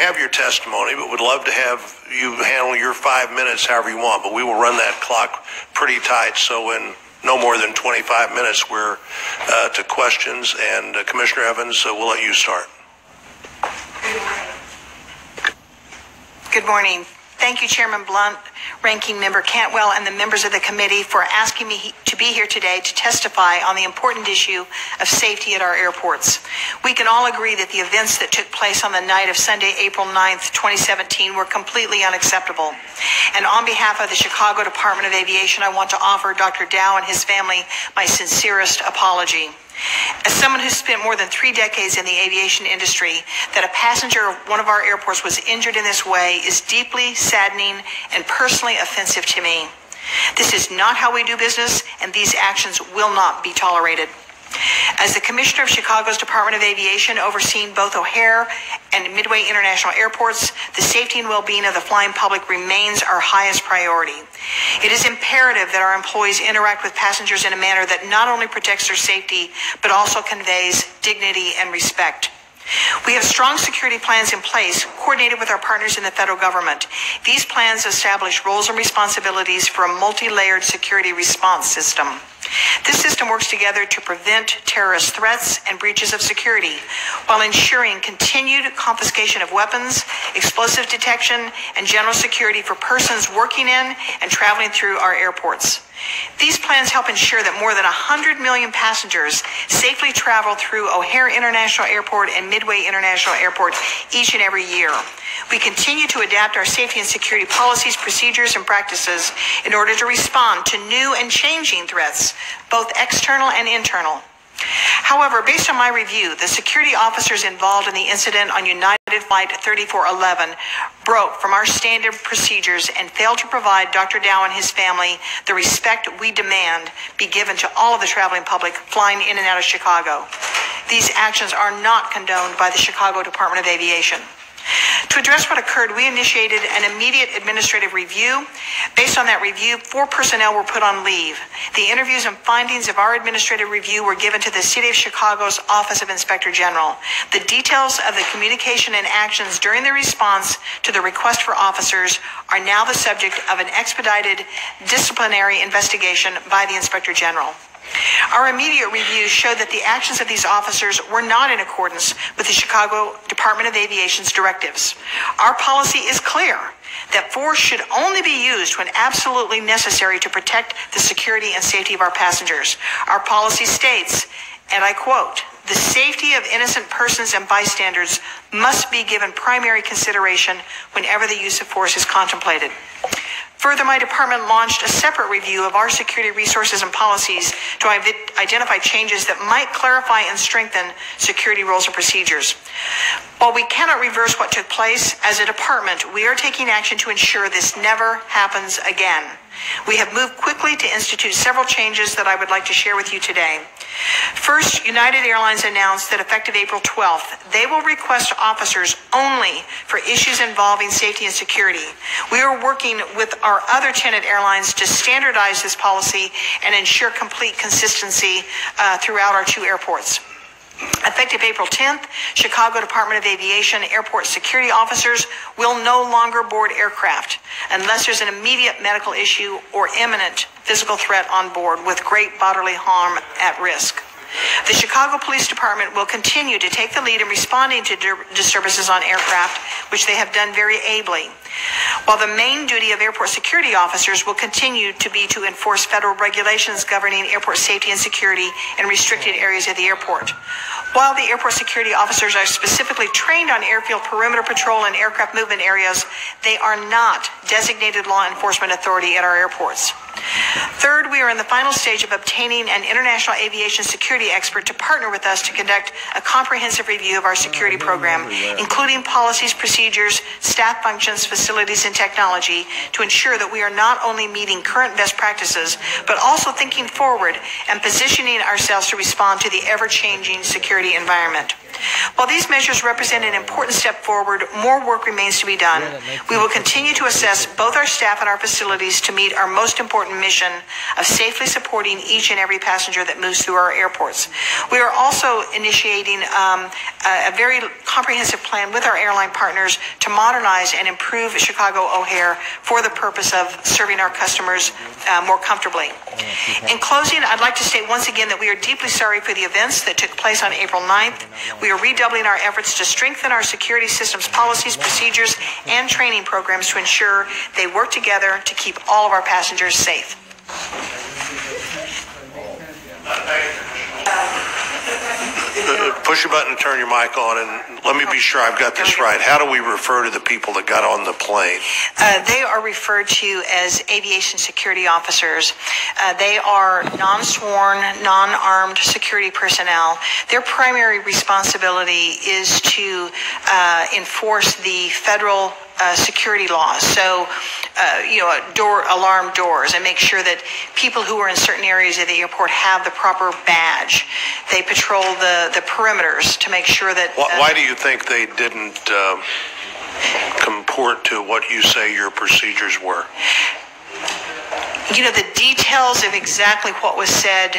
have your testimony, but would love to have you handle your 5 minutes however you want. But we will run that clock pretty tight, so in no more than 25 minutes we're to questions. And Commissioner Evans, we'll let you start. Good morning. Thank you, Chairman Blunt, Ranking Member Cantwell, and the members of the committee for asking me to be here today to testify on the important issue of safety at our airports. We can all agree that the events that took place on the night of Sunday, April 9th, 2017 were completely unacceptable. And on behalf of the Chicago Department of Aviation, I want to offer Dr. Dow and his family my sincerest apology. As someone who spent more than 3 decades in the aviation industry, that a passenger of one of our airports was injured in this way is deeply saddening and personally offensive to me. This is not how we do business, and these actions will not be tolerated. As the Commissioner of Chicago's Department of Aviation, overseeing both O'Hare and Midway International Airports, the safety and well-being of the flying public remains our highest priority. It is imperative that our employees interact with passengers in a manner that not only protects their safety, but also conveys dignity and respect. We have strong security plans in place, coordinated with our partners in the federal government. These plans establish roles and responsibilities for a multi-layered security response system. This system works together to prevent terrorist threats and breaches of security, while ensuring continued confiscation of weapons, explosive detection, and general security for persons working in and traveling through our airports. These plans help ensure that more than 100 million passengers safely travel through O'Hare International Airport and Midway International Airport each and every year. We continue to adapt our safety and security policies, procedures, and practices in order to respond to new and changing threats, both external and internal. However, based on my review, the security officers involved in the incident on United Flight 3411 broke from our standard procedures and failed to provide Dr. Dow and his family the respect we demand be given to all of the traveling public flying in and out of Chicago. These actions are not condoned by the Chicago Department of Aviation. To address what occurred, we initiated an immediate administrative review. Based on that review, 4 personnel were put on leave. The interviews and findings of our administrative review were given to the City of Chicago's Office of Inspector General. The details of the communication and actions during the response to the request for officers are now the subject of an expedited disciplinary investigation by the Inspector General. Our immediate review showed that the actions of these officers were not in accordance with the Chicago Department of Aviation's directives. Our policy is clear that force should only be used when absolutely necessary to protect the security and safety of our passengers. Our policy states, and I quote, "The safety of innocent persons and bystanders must be given primary consideration whenever the use of force is contemplated." Further, my department launched a separate review of our security resources and policies to identify changes that might clarify and strengthen security rules and procedures. While we cannot reverse what took place, as a department, we are taking action to ensure this never happens again. We have moved quickly to institute several changes that I would like to share with you today. First, United Airlines announced that effective April 12th, they will request officers only for issues involving safety and security. We are working with our other tenant airlines to standardize this policy and ensure complete consistency throughout our 2 airports. Effective April 10th, Chicago Department of Aviation airport security officers will no longer board aircraft unless there's an immediate medical issue or imminent physical threat on board with great bodily harm at risk. The Chicago Police Department will continue to take the lead in responding to disturbances on aircraft, which they have done very ably, while the main duty of airport security officers will continue to be to enforce federal regulations governing airport safety and security in restricted areas of the airport. While the airport security officers are specifically trained on airfield perimeter patrol and aircraft movement areas, they are not designated law enforcement authority at our airports. Third, we are in the final stage of obtaining an international aviation security expert to partner with us to conduct a comprehensive review of our security program, including policies, procedures, staff functions, facilities, in technology to ensure that we are not only meeting current best practices, but also thinking forward and positioning ourselves to respond to the ever-changing security environment. While these measures represent an important step forward, more work remains to be done. We will continue to assess both our staff and our facilities to meet our most important mission of safely supporting each and every passenger that moves through our airports. We are also initiating a very comprehensive plan with our airline partners to modernize and improve Chicago O'Hare for the purpose of serving our customers more comfortably. In closing, I'd like to state once again that we are deeply sorry for the events that took place on April 9th. We are redoubling our efforts to strengthen our security systems, policies, procedures, and training programs to ensure they work together to keep all of our passengers safe. Push a button to turn your mic on, and let me be sure I've got this right. How do we refer to the people that got on the plane? They are referred to as aviation security officers. They are non-sworn, non-armed security personnel. Their primary responsibility is to enforce the federal security laws. So, alarm doors, and make sure that people who are in certain areas of the airport have the proper badge. They patrol the perimeters to make sure that... Why do you think they didn't comport to what you say your procedures were? The details of exactly what was said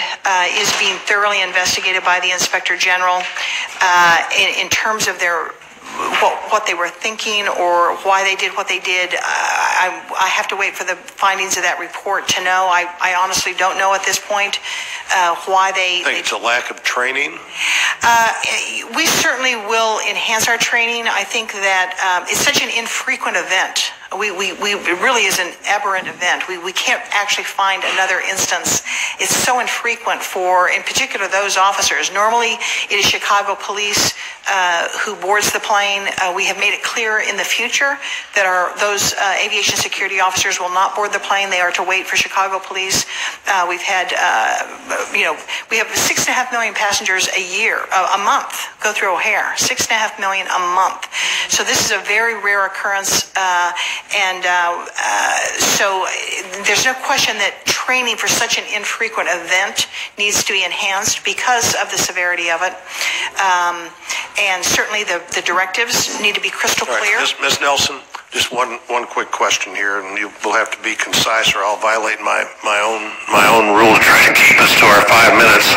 is being thoroughly investigated by the Inspector General in terms of their... What they were thinking or why they did what they did. I have to wait for the findings of that report to know. I honestly don't know at this point why they... Think it's a lack of training? We certainly will enhance our training. I think that it's such an infrequent event. It really is an aberrant event. We can't actually find another instance. It's so infrequent for, in particular, those officers. Normally, it is Chicago Police who boards the plane. We have made it clear in the future that those aviation security officers will not board the plane. They are to wait for Chicago Police. We've had, we have 6.5 million passengers a month go through O'Hare. 6.5 million a month. So this is a very rare occurrence. So there's no question that training for such an infrequent event needs to be enhanced because of the severity of it. And certainly the directives need to be crystal clear. Right. Ms. Nelson, just one quick question here, and you will have to be concise or I'll violate my own rule to try to keep us to our 5 minutes.